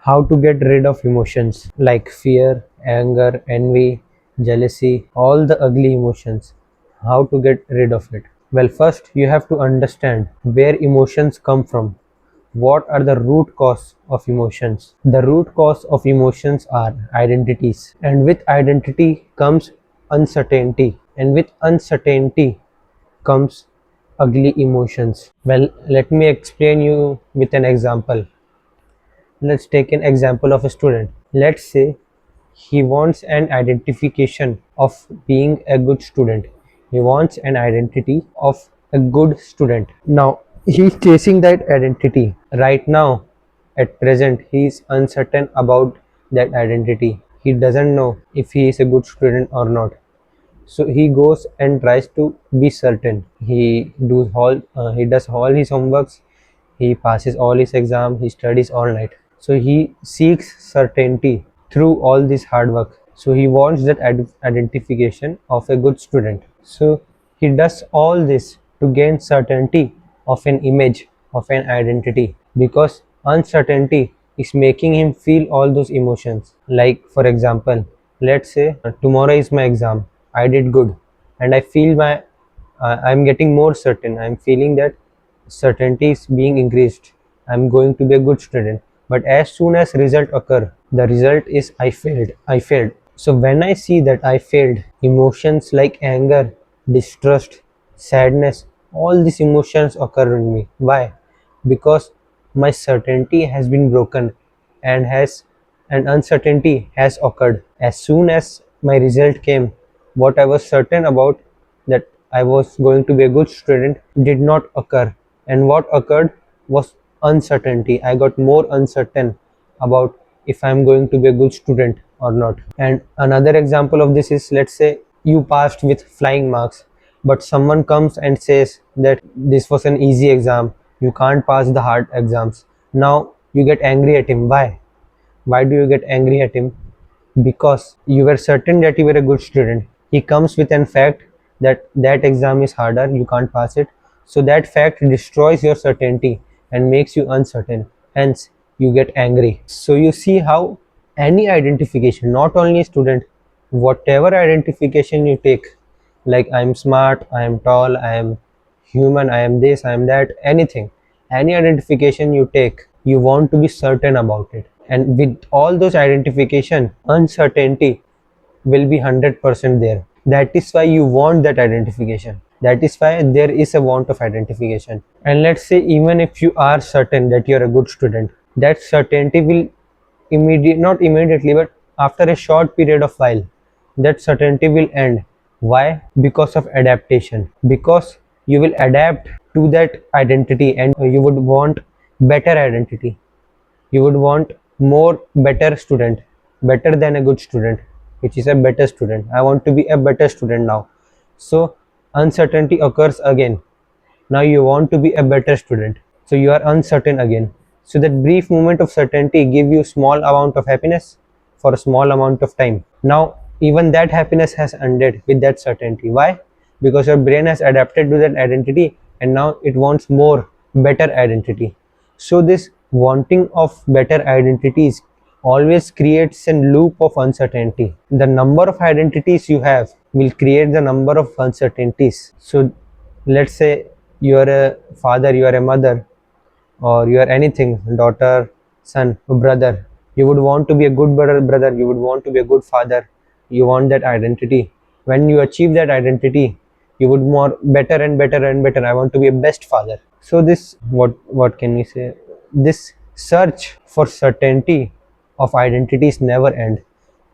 How to get rid of emotions like fear, anger, envy, jealousy, all the ugly emotions. How to get rid of it? Well, first you have to understand where emotions come from. What are the root cause of emotions? The root cause of emotions are identities, and with identity comes uncertainty, and with uncertainty comes ugly emotions. Well, let me explain you with an example. Let's take an example of a student. Let's say he wants an identification of being a good student. He wants an identity of a good student. Now, he's chasing that identity. Right now, at present, he is uncertain about that identity. He doesn't know if he is a good student or not. So he goes and tries to be certain. He does all his homeworks. He passes all his exams. He studies all night. So he seeks certainty through all this hard work. So he wants that identification of a good student. So he does all this to gain certainty of an image, of an identity, because uncertainty is making him feel all those emotions. Like, for example, let's say tomorrow is my exam. I did good, and I feel I'm getting more certain. I'm feeling that certainty is being increased. I'm going to be a good student. But as soon as result occur, the result is I failed. So when I see that I failed, emotions like anger, distrust, sadness, all these emotions occur in me. Why? Because my certainty has been broken, and has and uncertainty has occurred. As soon as my result came, what I was certain about, that I was going to be a good student, did not occur, and what occurred was uncertainty. I got more uncertain about if I'm going to be a good student or not. And another example of this is, let's say you passed with flying marks, but someone comes and says that this was an easy exam, you can't pass the hard exams. Now you get angry at him. Why do you get angry at him? Because you were certain that you were a good student. He comes with an fact that that exam is harder, you can't pass it. So that fact destroys your certainty and makes you uncertain. Hence, you get angry. So you see how any identification, not only student, whatever identification you take, like I'm smart, I am tall, I am human, I am this, I am that, anything, any identification you take, you want to be certain about it. And with all those identification, uncertainty will be 100% there. That is why you want that identification. That is why there is a want of identification. And let's say even if you are certain that you are a good student, that certainty will not immediately, but after a short period of while, that certainty will end. Why? Because of adaptation. Because you will adapt to that identity, and you would want better identity. You would want more better student, better than a good student, which is a better student. I want to be a better student now. So uncertainty occurs again. Now you want to be a better student, so you are uncertain again. So that brief moment of certainty give you small amount of happiness for a small amount of time. Now even that happiness has ended with that certainty. Why? Because your brain has adapted to that identity, and now it wants more better identity. So this wanting of better identities always creates a loop of uncertainty. The number of identities you have will create the number of uncertainties. So let's say you are a father, you are a mother, or you are anything, daughter, son, brother. You would want to be a good brother, you would want to be a good father. You want that identity. When you achieve that identity, you would more better and better and better. I want to be a best father. So this, what can we say, this search for certainty of identities never end,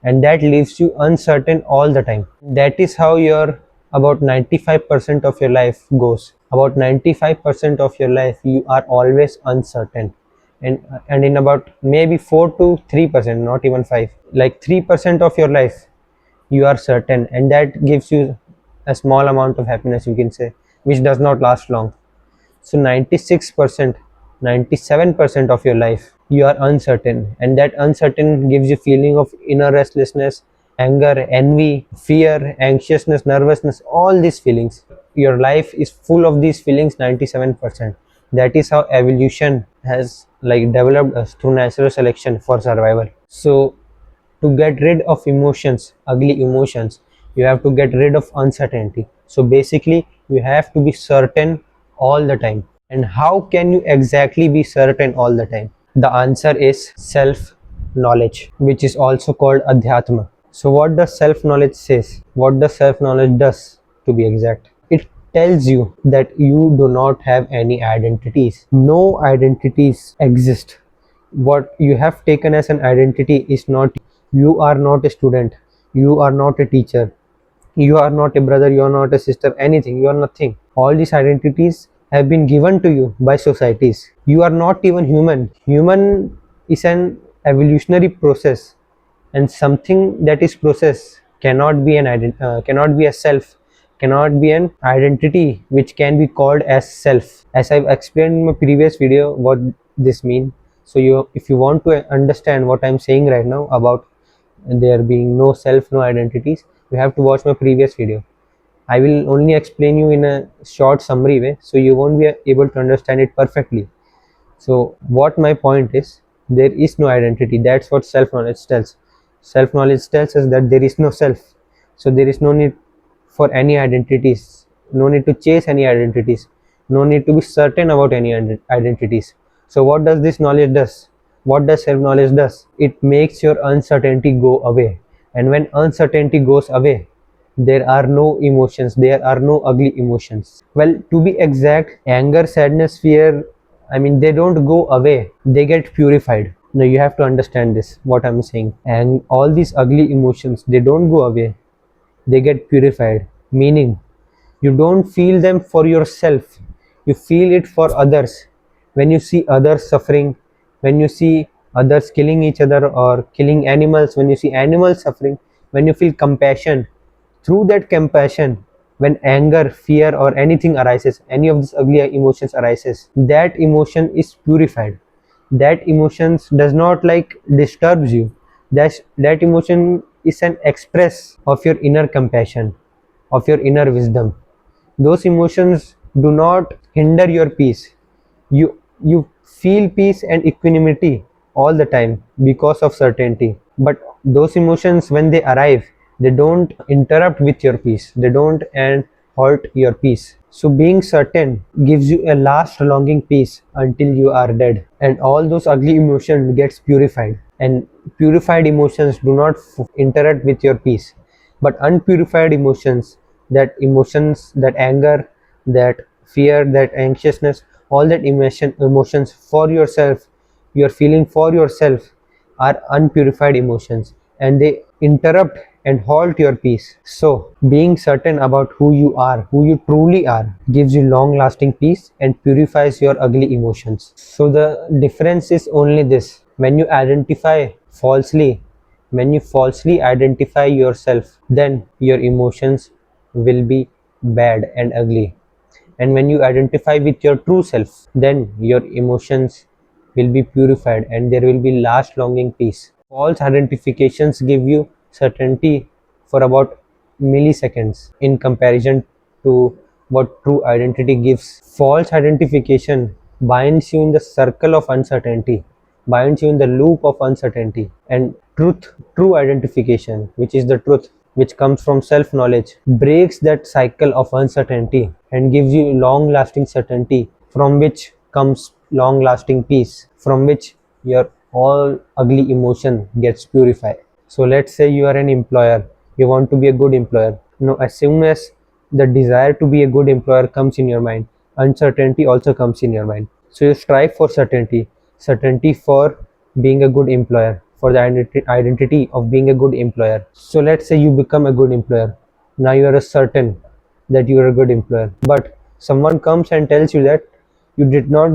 and that leaves you uncertain all the time. That is how your about 95% of your life goes. About 95% of your life you are always uncertain, and in about maybe 4 to 3%, not even 5, like 3% of your life you are certain, and that gives you a small amount of happiness, you can say, which does not last long. So 96%, 97% of your life you are uncertain, and that uncertain gives you feeling of inner restlessness, anger, envy, fear, anxiousness, nervousness, all these feelings. Your life is full of these feelings 97%. That is how evolution has like developed us through natural selection for survival. So to get rid of emotions, ugly emotions, you have to get rid of uncertainty. So basically you have to be certain all the time. And how can you exactly be certain all the time? The answer is self knowledge, which is also called adhyatma. So what does self knowledge says? What does self knowledge does, to be exact? It tells you that you do not have any identities. No identities exist. What you have taken as an identity is not you. Are not a student, you are not a teacher, you are not a brother, you are not a sister, anything, you are nothing. All these identities have been given to you by societies. You are not even human. Human is an evolutionary process, and something that is process cannot be cannot be a self, cannot be an identity which can be called as self. As I've explained in my previous video what this means. So you, if you want to understand what I'm saying right now about there being no self, no identities, you have to watch my previous video. I will only explain you in a short summary way, so you won't be able to understand it perfectly. So what my point is, there is no identity. That's what self knowledge tells. Self knowledge tells us that there is no self, so there is no need for any identities, no need to chase any identities, no need to be certain about any identities. So what does this knowledge does? What does self knowledge does? It makes your uncertainty go away, and when uncertainty goes away, there are no emotions, there are no ugly emotions. Well, to be exact, anger, sadness, fear, I mean, they don't go away, they get purified. Now you have to understand this, what I'm saying. And all these ugly emotions, they don't go away, they get purified. Meaning, you don't feel them for yourself, you feel it for others. When you see others suffering, when you see others killing each other or killing animals, when you see animals suffering, when you feel compassion, through that compassion, when anger, fear or anything arises, any of these ugly emotions arises, that emotion is purified. That emotions does not like disturbs you. That emotion is an express of your inner compassion, of your inner wisdom. Those emotions do not hinder your peace. You feel peace and equanimity all the time because of certainty. But those emotions, when they arrive, they don't interrupt with your peace, they don't and halt your peace. So being certain gives you a last longing peace until you are dead, and all those ugly emotions gets purified, and purified emotions do not interrupt with your peace. But unpurified emotions, that emotions, that anger, that fear, that anxiousness, all that emotions for yourself, you're feeling for yourself, are unpurified emotions, and they interrupt and halt your peace. So being certain about who you are, who you truly are, gives you long lasting peace and purifies your ugly emotions. So the difference is only this: when you identify falsely, when you falsely identify yourself, then your emotions will be bad and ugly. And when you identify with your true self, then your emotions will be purified and there will be last longing peace. False identifications give you certainty for about milliseconds in comparison to what true identity gives. False identification binds you in the circle of uncertainty, binds you in the loop of uncertainty. And true identification, which is the truth, which comes from self knowledge, breaks that cycle of uncertainty and gives you long lasting certainty, from which comes long lasting peace, from which your all ugly emotion gets purified. So let's say you are an employer, you want to be a good employer. Now, as soon as the desire to be a good employer comes in your mind, uncertainty also comes in your mind. So you strive for certainty, certainty for being a good employer, for the identity of being a good employer. So let's say you become a good employer. Now you are certain that you are a good employer, but someone comes and tells you that you did not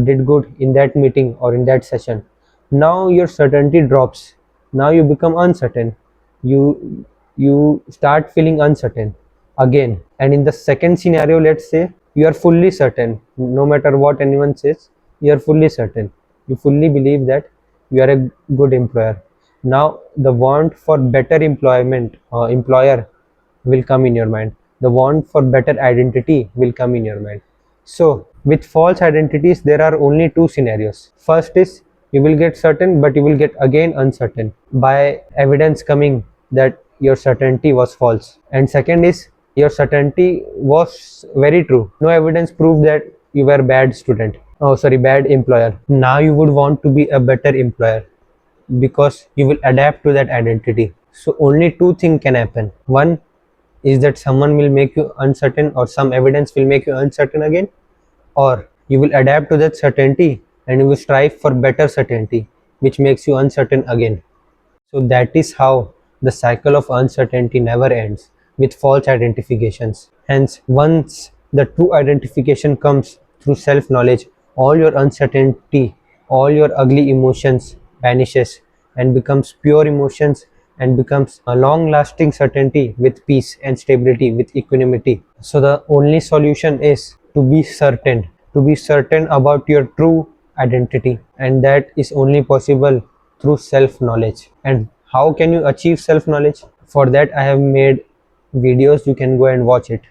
did good in that meeting or in that session. Now your certainty drops, now you become uncertain, you start feeling uncertain again. And in the second scenario, let's say you are fully certain, no matter what anyone says, you are fully certain, you fully believe that you are a good employer. Now the want for better employment employer will come in your mind, the want for better identity will come in your mind. So, with false identities, there are only two scenarios. First is you will get certain, but you will get again uncertain by evidence coming that your certainty was false. And second is your certainty was very true. No evidence proved that you were a bad student. Oh, sorry, bad employer. Now you would want to be a better employer because you will adapt to that identity. So only two things can happen. One is that someone will make you uncertain, or some evidence will make you uncertain again, or you will adapt to that certainty and you will strive for better certainty, which makes you uncertain again. So that is how the cycle of uncertainty never ends with false identifications. Hence, once the true identification comes through self-knowledge, all your uncertainty, all your ugly emotions vanishes and becomes pure emotions and becomes a long-lasting certainty with peace and stability, with equanimity. So the only solution is to be certain about your true identity, and that is only possible through self knowledge. And how can you achieve self knowledge? For that I have made videos, you can go and watch it.